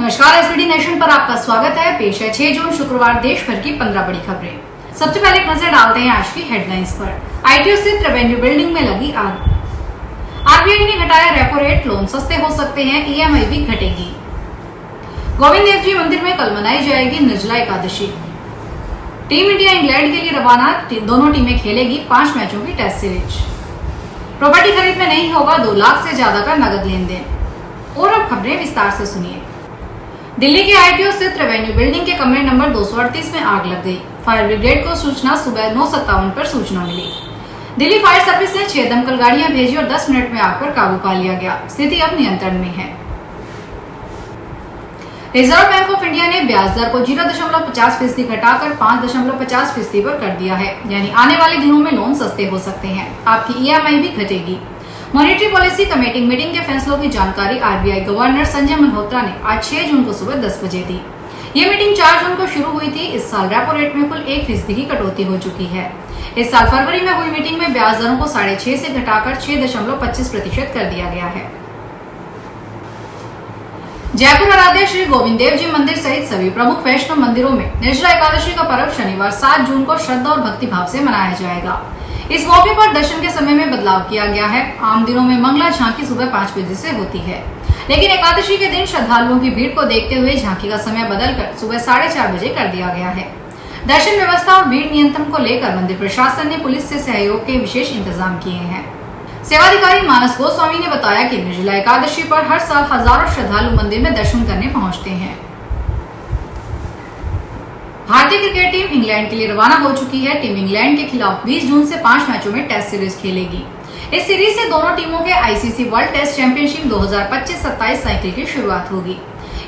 नमस्कार, SBD nation पर आपका स्वागत है। पेश है 6 जून शुक्रवार देश भर की 15 बड़ी खबरें। सबसे पहले एक नजर डालते हैं आज की हेडलाइंस पर। आईटीओ स्थित रेवेन्यू बिल्डिंग में लगी आग। आरबीआई ने घटाया रेपो रेट, लोन सस्ते हो सकते हैं, ईएमआई भी घटेगी। गोविंद देव जी मंदिर में कल मनाई जाएगी Nirjala Ekadashi. Team India England के लिए रवाना, दोनों टीमें खेलेगी 5 मैचों की टेस्ट सीरीज। प्रॉपर्टी खरीद में नहीं होगा 2 लाख से ज्यादा का नगद लेन देन। और अब खबरें विस्तार से सुनिए। दिल्ली के आईटीओ स्थित रेवेन्यू बिल्डिंग के कमरे नंबर 238 में आग लग गई। फायर ब्रिगेड को सूचना सुबह 9:57 पर सूचना मिली। दिल्ली फायर सर्विस ने 6 दमकल गाड़ियां भेजी और 10 मिनट में आग पर काबू पा लिया गया। स्थिति अब नियंत्रण में है। रिजर्व बैंक ऑफ इंडिया ने ब्याज दर को 0.50% घटाकर 5.50% पर कर दिया है, यानी आने वाले दिनों में लोन सस्ते हो सकते हैं। आपकी ईएमआई भी घटेगी। मॉनेटरी पॉलिसी कमेटी मीटिंग के फैसलों की जानकारी आरबीआई गवर्नर संजय मल्होत्रा ने आज 6 जून को सुबह 10 बजे दी। ये मीटिंग 4 जून को शुरू हुई थी। इस साल रेपो रेट में कुल 1% की कटौती हो चुकी है। इस साल फरवरी में हुई मीटिंग में ब्याज दरों को 6.5% से घटाकर 6.25% कर दिया गया है। जयपुर आराध्य श्री गोविंद देव जी मंदिर सहित सभी प्रमुख वैष्णव मंदिरों में निर्जला एकादशी का पर्व शनिवार 7 जून को श्रद्धा और भक्ति भाव से मनाया जाएगा। इस मौके पर दर्शन के समय में बदलाव किया गया है। आम दिनों में मंगला झांकी सुबह 5 बजे से होती है, लेकिन एकादशी के दिन श्रद्धालुओं की भीड़ को देखते हुए झांकी का समय बदलकर सुबह 4:30 बजे कर दिया गया है। दर्शन व्यवस्था और भीड़ नियंत्रण को लेकर मंदिर प्रशासन ने पुलिस से सहयोग के विशेष इंतजाम किए हैं। सेवाधिकारी मानस गोस्वामी ने बताया कि निर्जला एकादशी पर हर साल हजारों श्रद्धालु मंदिर में दर्शन करने पहुंचते हैं। भारतीय क्रिकेट टीम इंग्लैंड के लिए रवाना हो चुकी है। टीम इंग्लैंड के खिलाफ 20 जून से 5 मैचों में टेस्ट सीरीज खेलेगी। इस सीरीज से दोनों टीमों के ICC world test championship 2025-27 cycle की शुरुआत होगी।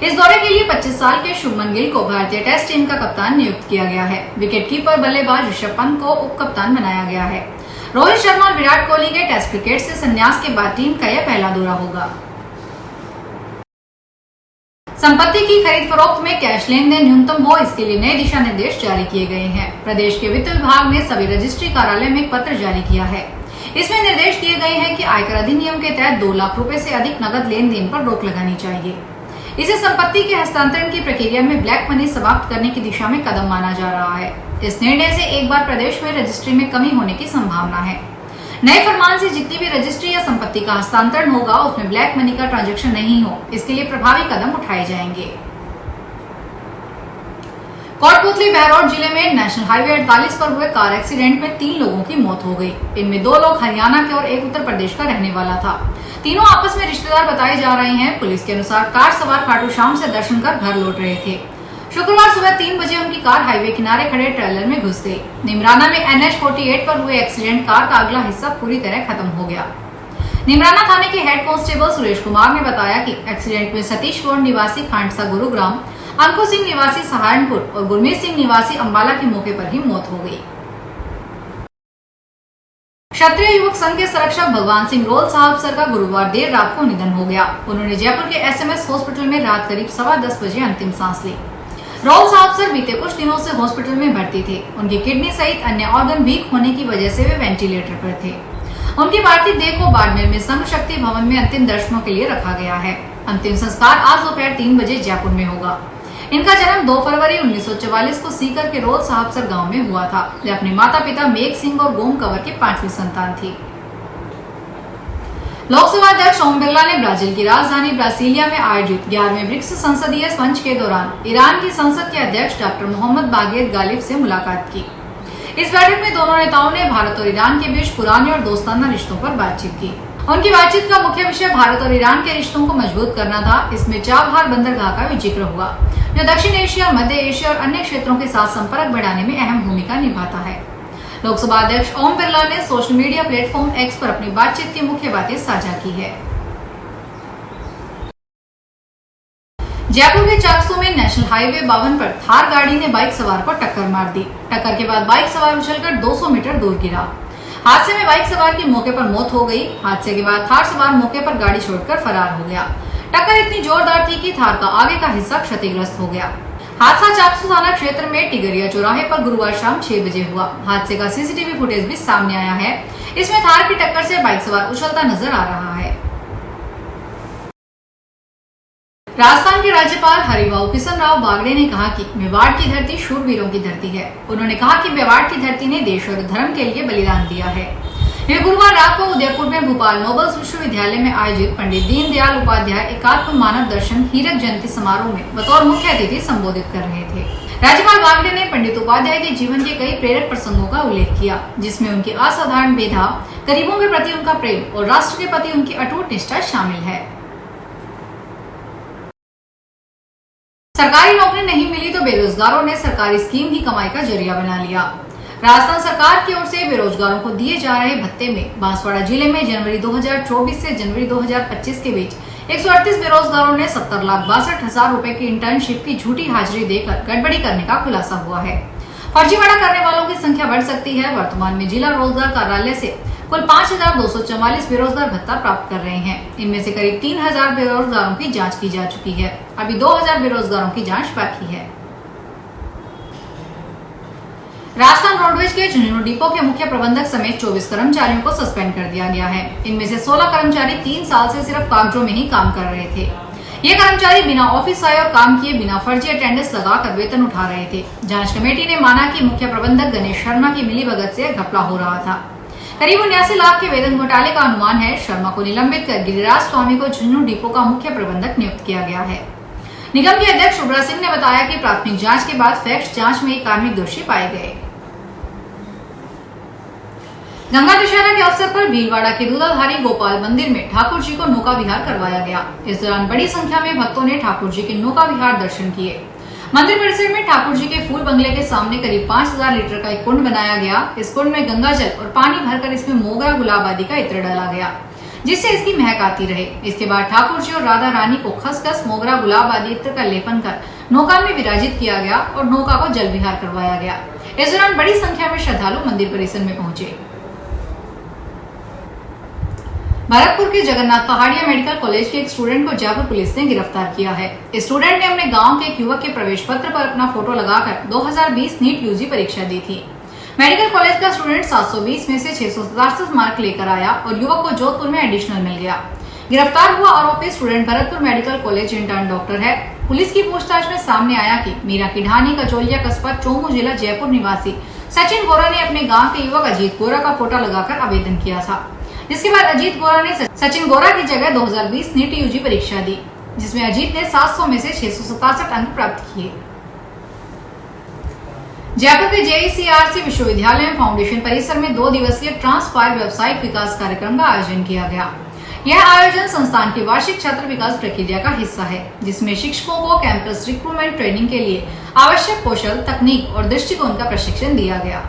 इस दौरे के लिए 25 साल के शुभमन गिल को भारतीय टेस्ट टीम का कप्तान नियुक्त किया गया है। विकेटकीपर बल्लेबाज ऋषभ पंत को उप कप्तान बनाया गया है। रोहित शर्मा और विराट कोहली के टेस्ट क्रिकेट से संन्यास के बाद टीम का यह पहला दौरा होगा। संपत्ति की खरीद फरोख्त में कैश लेन देन न्यूनतम हो, इसके लिए नए दिशा निर्देश जारी किए गए हैं। प्रदेश के वित्त विभाग ने सभी रजिस्ट्री कार्यालय में एक पत्र जारी किया है। इसमें निर्देश दिए गए हैं कि आयकर अधिनियम के तहत 2 लाख रुपए से अधिक नगद लेन देन पर रोक लगानी चाहिए। इसे संपत्ति के हस्तांतरण की प्रक्रिया में ब्लैक मनी समाप्त करने की दिशा में कदम माना जा रहा है। इस निर्णय से एक बार प्रदेश में रजिस्ट्री में कमी होने की संभावना है। नए फरमान से जितनी भी रजिस्ट्री या संपत्ति का हस्तांतरण होगा उसमें ब्लैक मनी का ट्रांजैक्शन नहीं हो, इसके लिए प्रभावी कदम उठाए जाएंगे। कोटपुतली बहरौड जिले में नेशनल हाईवे 48 पर हुए कार एक्सीडेंट में 3 लोगों की मौत हो गई। इनमें 2 लोग हरियाणा के और एक उत्तर प्रदेश का रहने वाला था। तीनों आपस में रिश्तेदार बताए जा रहे हैं। पुलिस के अनुसार कार सवार खाटू श्याम से दर्शन कर घर लौट रहे थे। शुक्रवार सुबह 3 बजे उनकी कार हाईवे किनारे खड़े ट्रेलर में घुस गई। निमराना में NH-48 पर हुए एक्सीडेंट कार का अगला हिस्सा पूरी तरह खत्म हो गया। निमराना थाने के हेड कांस्टेबल सुरेश कुमार ने बताया कि एक्सीडेंट में सतीश गौड़ निवासी खांडसा गुरुग्राम, अंकुर सिंह निवासी सहारनपुर और गुरमीत सिंह निवासी अंबाला की मौके पर ही मौत हो गई। क्षत्रिय युवक संघ के संरक्षक भगवान सिंह रोल साहब सर का गुरुवार देर रात को निधन हो गया। उन्होंने जयपुर के SMS हॉस्पिटल में रात करीब 10:15 बजे अंतिम सांस ली। रोल साहब सर बीते कुछ दिनों से हॉस्पिटल में भर्ती थे। उनकी किडनी सहित अन्य ऑर्गन वीक होने की वजह से वे वेंटिलेटर पर थे। उनकी पार्थिव देह को बाड़मेर में संघ शक्ति भवन में अंतिम दर्शनों के लिए रखा गया है। अंतिम संस्कार आज दोपहर 3 बजे जयपुर में होगा। इनका जन्म 2 फरवरी 1944 को सीकर के रोल साहब सर गाँव में हुआ था। वे अपने माता पिता मेघ सिंह और गोम कंवर की 5वीं संतान थी। लोकसभा अध्यक्ष ओम बिरला ने ब्राजील की राजधानी ब्रासिलिया में आयोजित 11वें ब्रिक्स संसदीय मंच के दौरान ईरान की संसद के अध्यक्ष डॉक्टर मोहम्मद बागेर गालिब से मुलाकात की। इस बैठक में दोनों नेताओं ने भारत और ईरान के बीच पुराने और दोस्ताना रिश्तों पर बातचीत की। उनकी बातचीत का मुख्य विषय भारत और ईरान के रिश्तों को मजबूत करना था। इसमें चाबहार बंदरगाह का भी जिक्र हुआ, जो दक्षिण एशिया, मध्य एशिया और अन्य क्षेत्रों के साथ संपर्क बढ़ाने में अहम भूमिका निभाता है। लोकसभा अध्यक्ष ओम बिरला ने सोशल मीडिया प्लेटफॉर्म X पर अपनी बातचीत की मुख्य बातें साझा की है। जयपुर के चाकसू में नेशनल हाईवे 52 पर थार गाड़ी ने बाइक सवार को टक्कर मार दी। टक्कर के बाद बाइक सवार उछलकर 200 मीटर दूर गिरा। हादसे में बाइक सवार की मौके पर मौत हो गई। हादसे के बाद थार सवार मौके पर गाड़ी छोड़कर फरार हो गया। टक्कर इतनी जोरदार थी कि थार का आगे का हिस्सा क्षतिग्रस्त हो गया। हादसा चाकसू थाना क्षेत्र में टिगरिया चौराहे पर गुरुवार शाम 6 बजे हुआ। हादसे का सीसीटीवी फुटेज भी सामने आया है। इसमें थार की टक्कर से बाइक सवार उछलता नजर आ रहा है। राजस्थान के राज्यपाल हरिभाऊ किशन राव बागड़े ने कहा कि मेवाड़ की धरती शूरवीरों की धरती है। उन्होंने कहा कि मेवाड़ की धरती ने देश और धर्म के लिए बलिदान दिया है। वे गुरुवार रात को उदयपुर में भोपाल नोबल्स विश्वविद्यालय में आयोजित पंडित दीनदयाल उपाध्याय एकात्म मानव दर्शन हीरक जयंती समारोह में बतौर मुख्य अतिथि संबोधित कर रहे थे। राज्यपाल बागड़े ने पंडित उपाध्याय के जीवन के कई प्रेरक प्रसंगों का उल्लेख किया, जिसमें उनकी असाधारण मेधा, गरीबों के प्रति उनका प्रेम और राष्ट्र के प्रति उनकी अटूट निष्ठा शामिल है। सरकारी नौकरी नहीं मिली तो बेरोजगारों ने सरकारी स्कीम ही कमाई का जरिया बना लिया। राजस्थान सरकार की ओर से बेरोजगारों को दिए जा रहे भत्ते में बांसवाड़ा जिले में जनवरी 2024 से जनवरी 2025 के बीच 138 बेरोजगारों ने 70,62,000 रुपए की इंटर्नशिप की झूठी हाजिरी देकर गड़बड़ी करने का खुलासा हुआ है। फर्जीवाड़ा करने वालों की संख्या बढ़ सकती है। वर्तमान में जिला रोजगार कार्यालय से कुल 5,244 बेरोजगार भत्ता प्राप्त कर रहे हैं। इनमें से करीब 3,000 बेरोजगारों की जांच की जा चुकी है। अभी 2,000 बेरोजगारों की जांच बाकी है। राजस्थान रोडवेज के झुंझुनू डिपो के मुख्य प्रबंधक समेत 24 कर्मचारियों को सस्पेंड कर दिया गया है। इनमें से 16 कर्मचारी 3 साल से सिर्फ कागजों में ही काम कर रहे थे। ये कर्मचारी बिना ऑफिस आए और काम किए बिना फर्जी अटेंडेंस लगाकर वेतन उठा रहे थे। जांच कमेटी ने माना कि मुख्य प्रबंधक गणेश शर्मा की मिलीभगत से घपला हो रहा था। करीब 79 लाख के वेतन घोटाले का अनुमान है। शर्मा को निलंबित कर गिरिराज स्वामी को झुंझुनू डिपो का मुख्य प्रबंधक नियुक्त किया गया है। निगम के अध्यक्ष शुभ्रा सिंह ने बताया कि प्राथमिक जांच के बाद फैक्ट जांच में कार्मिक दोषी पाए गए। गंगा दशहरा के अवसर पर भीलवाड़ा के दूधाधारी गोपाल मंदिर में ठाकुर जी को नौका विहार करवाया गया। इस दौरान बड़ी संख्या में भक्तों ने ठाकुर जी के नौका विहार दर्शन किए। मंदिर परिसर में ठाकुर जी के फूल बंगले के सामने करीब 5,000 लीटर का एक कुंड बनाया गया। इस कुंड में गंगा जल और पानी भरकर इसमें मोगरा, गुलाब आदि का इत्र डाला गया, जिससे इसकी महक आती रहे। इसके बाद ठाकुर जी और राधा रानी को खसखस, मोगरा, गुलाब आदि इत्र का लेपन कर नौका में विराजित किया गया और नौका को जल विहार करवाया गया। इस दौरान बड़ी संख्या में श्रद्धालु मंदिर परिसर में पहुंचे। भरतपुर के जगन्नाथ पहाड़िया मेडिकल कॉलेज के एक स्टूडेंट को जयपुर पुलिस ने गिरफ्तार किया है। इस स्टूडेंट ने अपने गांव के एक युवक के प्रवेश पत्र पर अपना फोटो लगाकर 2020 नीट यूजी परीक्षा दी थी। मेडिकल कॉलेज का स्टूडेंट 720 में से 667 मार्क लेकर आया और युवक को जोधपुर में एडिशनल मिल गया। गिरफ्तार हुआ आरोपी student Bharatpur medical college intern doctor है। पुलिस की पूछताछ में सामने आया कि मीरा की ढानी कचौलिया कस्बा चोमू जिला जयपुर निवासी सचिन गोरा ने अपने गाँव के युवक अजीत गोरा का फोटो लगाकर आवेदन किया था, जिसके बाद अजीत गोरा ने सचिन गोरा की जगह 2020 नीट यूजी परीक्षा दी, जिसमें अजीत ने 700 में से 667 अंक प्राप्त किए। जयपुर के JECRC विश्वविद्यालय में फाउंडेशन परिसर में 2 दिवसीय ट्रांसफायर व्यावसायिक विकास कार्यक्रम का आयोजन किया गया। यह आयोजन संस्थान की वार्षिक छात्र विकास प्रक्रिया का हिस्सा है, जिसमें शिक्षकों को कैंपस रिक्रूटमेंट ट्रेनिंग के लिए आवश्यक कौशल, तकनीक और दृष्टिकोण का प्रशिक्षण दिया गया।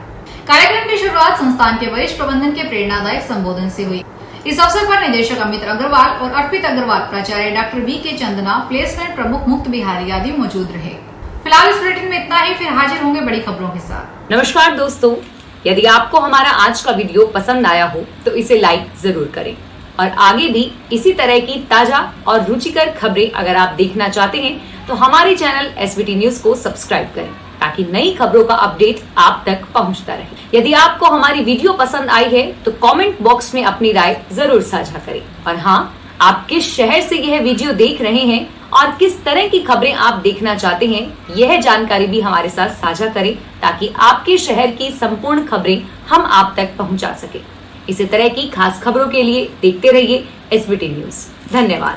कार्यक्रम की शुरुआत संस्थान के वरिष्ठ प्रबंधन के प्रेरणादायक संबोधन से हुई। इस अवसर पर निदेशक अमित अग्रवाल और अर्पित अग्रवाल, प्राचार्य डॉक्टर VK चंदना, प्लेसमेंट प्रमुख मुक्त बिहारी आदि मौजूद रहे। फिलहाल इस बुलेटिन में इतना ही, फिर हाजिर होंगे बड़ी खबरों के साथ। नमस्कार दोस्तों, यदि आपको हमारा आज का वीडियो पसंद आया हो तो इसे लाइक जरूर करें और आगे भी इसी तरह की ताजा और रुचिकर खबरें अगर आप देखना चाहते हैं तो हमारे चैनल SBT न्यूज को सब्सक्राइब करें, ताकि नई खबरों का अपडेट आप तक पहुंचता रहे। यदि आपको हमारी वीडियो पसंद आई है तो कमेंट बॉक्स में अपनी राय जरूर साझा करें। और हाँ, आप किस शहर से यह वीडियो देख रहे हैं और किस तरह की खबरें आप देखना चाहते हैं, यह जानकारी भी हमारे साथ साझा करें, ताकि आपके शहर की संपूर्ण खबरें हम आप तक पहुंचा सके। इसी तरह की खास खबरों के लिए देखते रहिए SBT न्यूज। धन्यवाद।